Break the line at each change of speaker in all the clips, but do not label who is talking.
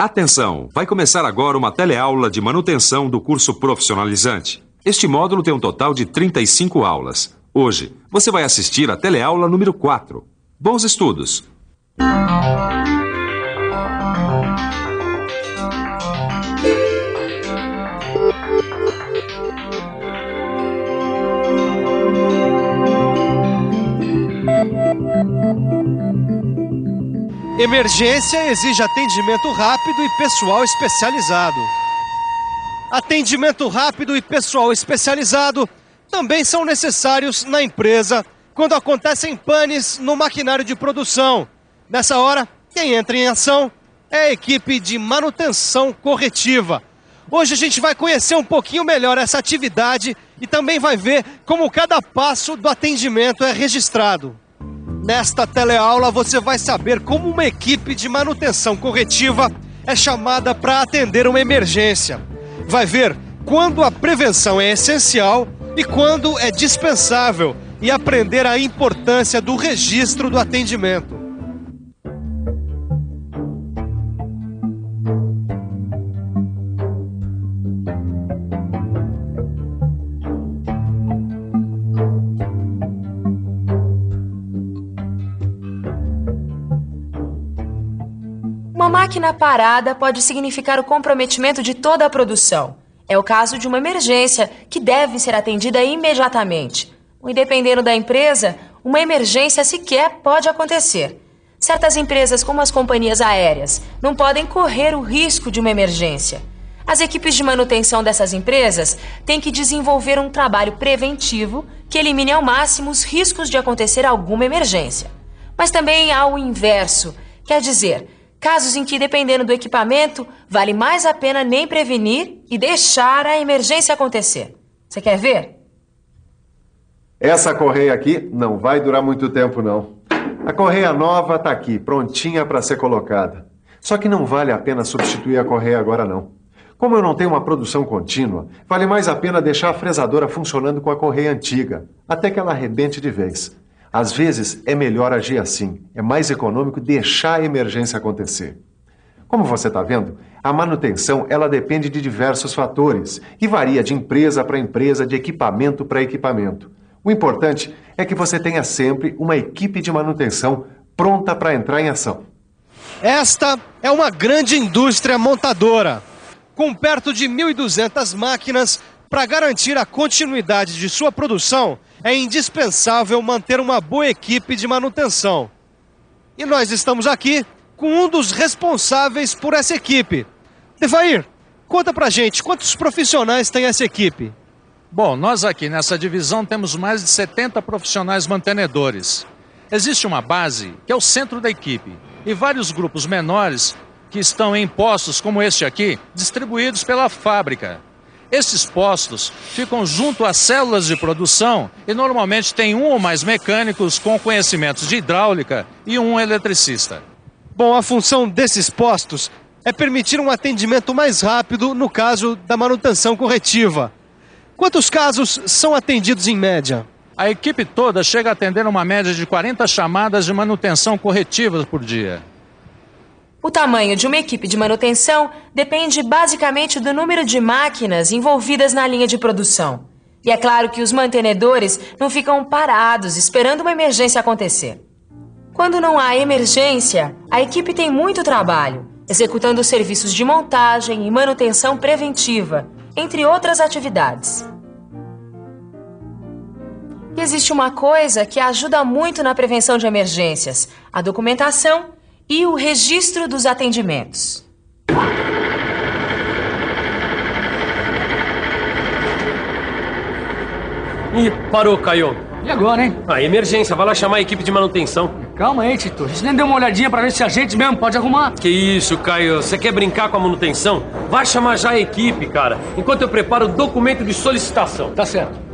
Atenção! Vai começar agora uma teleaula de manutenção do curso profissionalizante. Este módulo tem um total de 35 aulas. Hoje, você vai assistir a teleaula número 4. Bons estudos!
Emergência exige atendimento rápido e pessoal especializado. Atendimento rápido e pessoal especializado também são necessários na empresa quando acontecem panes no maquinário de produção. Nessa hora, quem entra em ação é a equipe de manutenção corretiva. Hoje a gente vai conhecer um pouquinho melhor essa atividade e também vai ver como cada passo do atendimento é registrado. Nesta teleaula você vai saber como uma equipe de manutenção corretiva é chamada para atender uma emergência. Vai ver quando a prevenção é essencial e quando é dispensável e aprender a importância do registro do atendimento.
Uma máquina parada pode significar o comprometimento de toda a produção. É o caso de uma emergência que deve ser atendida imediatamente. E dependendo da empresa, uma emergência sequer pode acontecer. Certas empresas, como as companhias aéreas, não podem correr o risco de uma emergência. As equipes de manutenção dessas empresas têm que desenvolver um trabalho preventivo que elimine ao máximo os riscos de acontecer alguma emergência. Mas também há o inverso, quer dizer, casos em que, dependendo do equipamento, vale mais a pena nem prevenir e deixar a emergência acontecer. Você quer ver?
Essa correia aqui não vai durar muito tempo, não. A correia nova está aqui, prontinha para ser colocada. Só que não vale a pena substituir a correia agora, não. Como eu não tenho uma produção contínua, vale mais a pena deixar a fresadora funcionando com a correia antiga, até que ela arrebente de vez. Às vezes, é melhor agir assim. É mais econômico deixar a emergência acontecer. Como você está vendo, a manutenção ela depende de diversos fatores e varia de empresa para empresa, de equipamento para equipamento. O importante é que você tenha sempre uma equipe de manutenção pronta para entrar em ação.
Esta é uma grande indústria montadora, com perto de 1.200 máquinas. Para garantir a continuidade de sua produção, é indispensável manter uma boa equipe de manutenção. E nós estamos aqui com um dos responsáveis por essa equipe. Devair, conta pra gente, quantos profissionais tem essa equipe?
Bom, nós aqui nessa divisão temos mais de 70 profissionais mantenedores. Existe uma base, que é o centro da equipe, e vários grupos menores que estão em postos como este aqui, distribuídos pela fábrica. Esses postos ficam junto às células de produção e normalmente tem um ou mais mecânicos com conhecimentos de hidráulica e um eletricista.
Bom, a função desses postos é permitir um atendimento mais rápido no caso da manutenção corretiva. Quantos casos são atendidos em média?
A equipe toda chega a atender uma média de 40 chamadas de manutenção corretiva por dia.
O tamanho de uma equipe de manutenção depende basicamente do número de máquinas envolvidas na linha de produção. E é claro que os mantenedores não ficam parados esperando uma emergência acontecer. Quando não há emergência, a equipe tem muito trabalho, executando serviços de montagem e manutenção preventiva, entre outras atividades. E existe uma coisa que ajuda muito na prevenção de emergências: a documentação e o registro dos atendimentos.
Ih, parou, Caio.
E agora, hein?
Emergência, vai lá chamar a equipe de manutenção.
Calma aí, Tito. A gente nem deu uma olhadinha pra ver se a gente mesmo pode arrumar.
Que isso, Caio? Você quer brincar com a manutenção? Vai chamar já a equipe, cara, enquanto eu preparo o documento de solicitação.
Tá certo.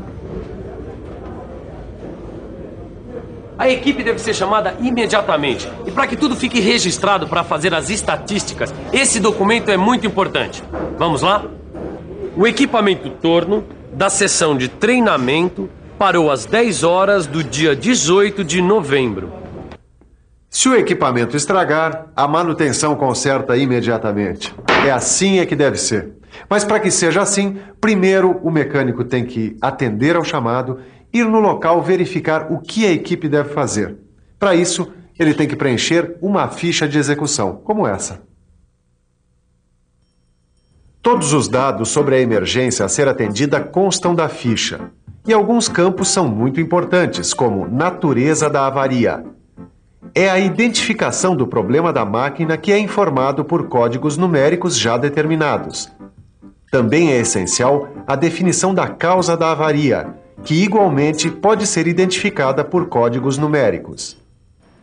A equipe deve ser chamada imediatamente. E para que tudo fique registrado para fazer as estatísticas, esse documento é muito importante. Vamos lá? O equipamento torno da sessão de treinamento parou às 10 horas do dia 18 de novembro.
Se o equipamento estragar, a manutenção conserta imediatamente. É assim é que deve ser. Mas para que seja assim, primeiro o mecânico tem que atender ao chamado, ir no local verificar o que a equipe deve fazer. Para isso, ele tem que preencher uma ficha de execução, como essa. Todos os dados sobre a emergência a ser atendida constam da ficha. E alguns campos são muito importantes, como natureza da avaria. É a identificação do problema da máquina que é informado por códigos numéricos já determinados. Também é essencial a definição da causa da avaria, que igualmente pode ser identificada por códigos numéricos.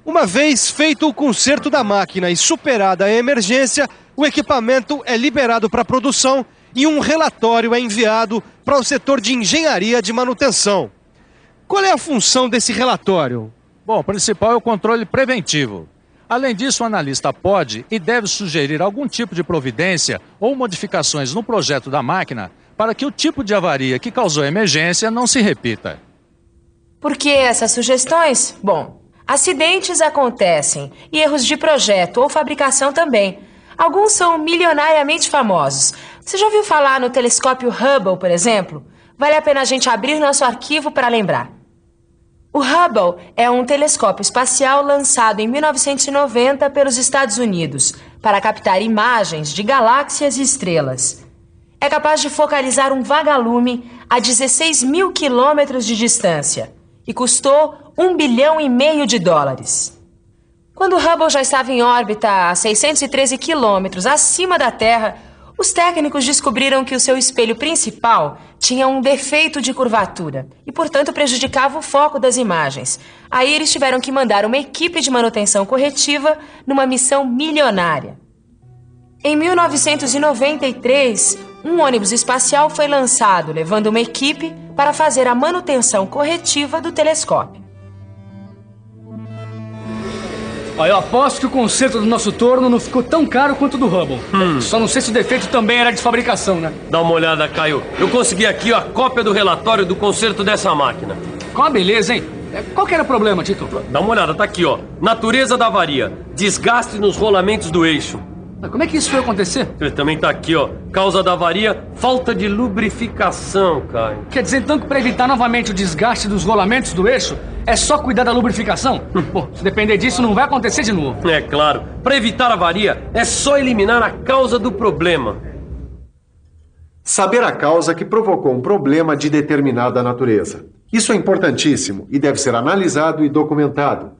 Uma vez feito o conserto da máquina e superada a emergência, o equipamento é liberado para produção e um relatório é enviado para o setor de engenharia de manutenção. Qual é a função desse relatório?
Bom, o principal é o controle preventivo. Além disso, o analista pode e deve sugerir algum tipo de providência ou modificações no projeto da máquina para que o tipo de avaria que causou a emergência não se repita.
Por que essas sugestões? Bom, acidentes acontecem e erros de projeto ou fabricação também. Alguns são milionariamente famosos. Você já ouviu falar no telescópio Hubble, por exemplo? Vale a pena a gente abrir nosso arquivo para lembrar. O Hubble é um telescópio espacial lançado em 1990 pelos Estados Unidos para captar imagens de galáxias e estrelas. É capaz de focalizar um vagalume a 16 mil quilômetros de distância e custou $1,5 bilhão. Quando o Hubble já estava em órbita a 613 quilômetros acima da Terra, os técnicos descobriram que o seu espelho principal tinha um defeito de curvatura e, portanto, prejudicava o foco das imagens. Aí eles tiveram que mandar uma equipe de manutenção corretiva numa missão milionária. Em 1993, um ônibus espacial foi lançado, levando uma equipe para fazer a manutenção corretiva do telescópio.
Ó, eu aposto que o conserto do nosso torno não ficou tão caro quanto o do Hubble. Só não sei se o defeito também era de fabricação, né?
Dá uma olhada, Caio. Eu consegui aqui a cópia do relatório do conserto dessa máquina.
Ficou uma beleza, hein? Qual que era o problema, Tito?
Dá uma olhada, tá aqui, ó. Natureza da avaria. Desgaste nos rolamentos do eixo.
Mas como é que isso foi acontecer?
Também tá aqui, ó. Causa da avaria, falta de lubrificação, Caio.
Quer dizer, então, que para evitar novamente o desgaste dos rolamentos do eixo, é só cuidar da lubrificação? Pô, se depender disso, não vai acontecer de novo.
É claro. Para evitar a avaria, é só eliminar a causa do problema.
Saber a causa que provocou um problema de determinada natureza. Isso é importantíssimo e deve ser analisado e documentado.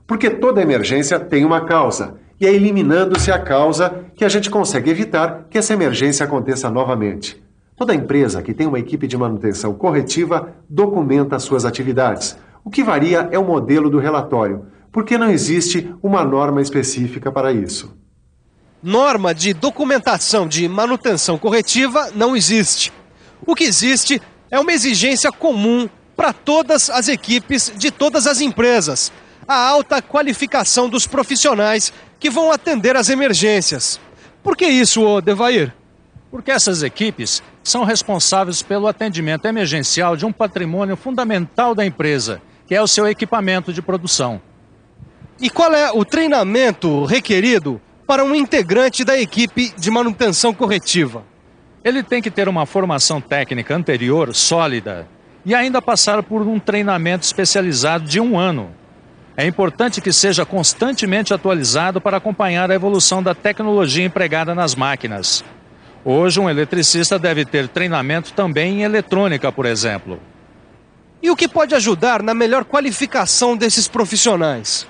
Porque toda emergência tem uma causa. E é eliminando-se a causa que a gente consegue evitar que essa emergência aconteça novamente. Toda empresa que tem uma equipe de manutenção corretiva documenta suas atividades. O que varia é o modelo do relatório, porque não existe uma norma específica para isso.
Norma de documentação de manutenção corretiva não existe. O que existe é uma exigência comum para todas as equipes de todas as empresas. A alta qualificação dos profissionais que vão atender as emergências. Por que isso, Devair?
Porque essas equipes são responsáveis pelo atendimento emergencial de um patrimônio fundamental da empresa, que é o seu equipamento de produção.
E qual é o treinamento requerido para um integrante da equipe de manutenção corretiva?
Ele tem que ter uma formação técnica anterior sólida e ainda passar por um treinamento especializado de 1 ano. É importante que seja constantemente atualizado para acompanhar a evolução da tecnologia empregada nas máquinas. Hoje, um eletricista deve ter treinamento também em eletrônica, por exemplo.
E o que pode ajudar na melhor qualificação desses profissionais?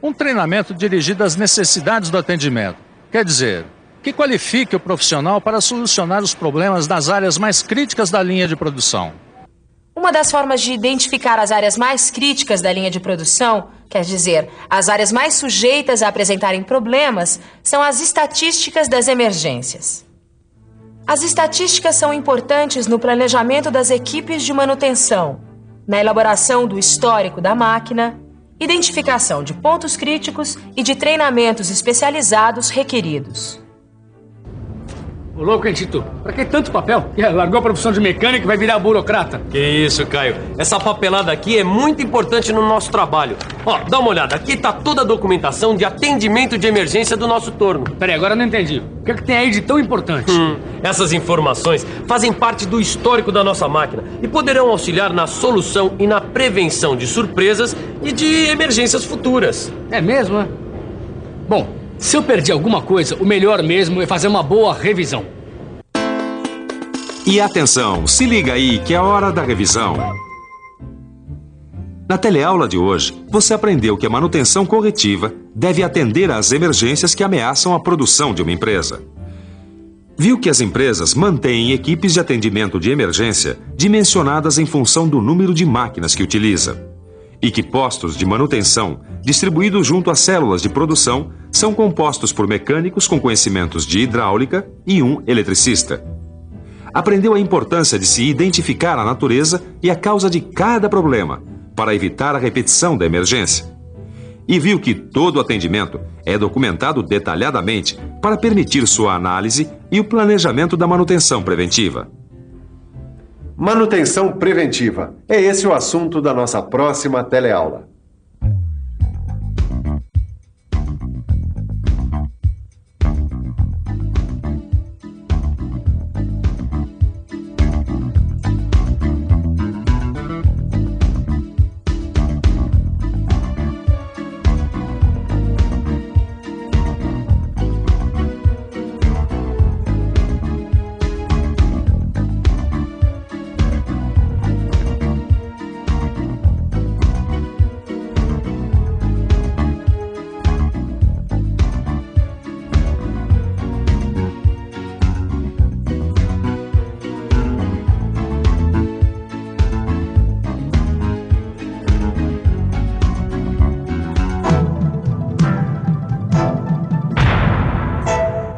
Um treinamento dirigido às necessidades do atendimento. Quer dizer, que qualifique o profissional para solucionar os problemas das áreas mais críticas da linha de produção.
Uma das formas de identificar as áreas mais críticas da linha de produção, quer dizer, as áreas mais sujeitas a apresentarem problemas, são as estatísticas das emergências. As estatísticas são importantes no planejamento das equipes de manutenção, na elaboração do histórico da máquina, identificação de pontos críticos e de treinamentos especializados requeridos.
Ô louco, hein, Tito? Pra que tanto papel? Largou a profissão de mecânico e vai virar burocrata.
Que isso, Caio. Essa papelada aqui é muito importante no nosso trabalho. Ó, dá uma olhada. Aqui tá toda a documentação de atendimento de emergência do nosso torno.
Peraí, agora eu não entendi. O que é que tem aí de tão importante?
Essas informações fazem parte do histórico da nossa máquina e poderão auxiliar na solução e na prevenção de surpresas e de emergências futuras.
É mesmo, é? Bom, se eu perdi alguma coisa, o melhor mesmo é fazer uma boa revisão.
E atenção, se liga aí que é a hora da revisão. Na teleaula de hoje, você aprendeu que a manutenção corretiva deve atender às emergências que ameaçam a produção de uma empresa. Viu que as empresas mantêm equipes de atendimento de emergência dimensionadas em função do número de máquinas que utiliza. E que postos de manutenção, distribuídos junto às células de produção, são compostos por mecânicos com conhecimentos de hidráulica e um eletricista. Aprendeu a importância de se identificar a natureza e a causa de cada problema, para evitar a repetição da emergência. E viu que todo o atendimento é documentado detalhadamente para permitir sua análise e o planejamento da manutenção preventiva.
Manutenção preventiva. É esse o assunto da nossa próxima teleaula.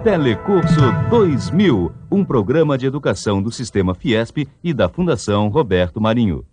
Telecurso 2000, um programa de educação do Sistema Fiesp e da Fundação Roberto Marinho.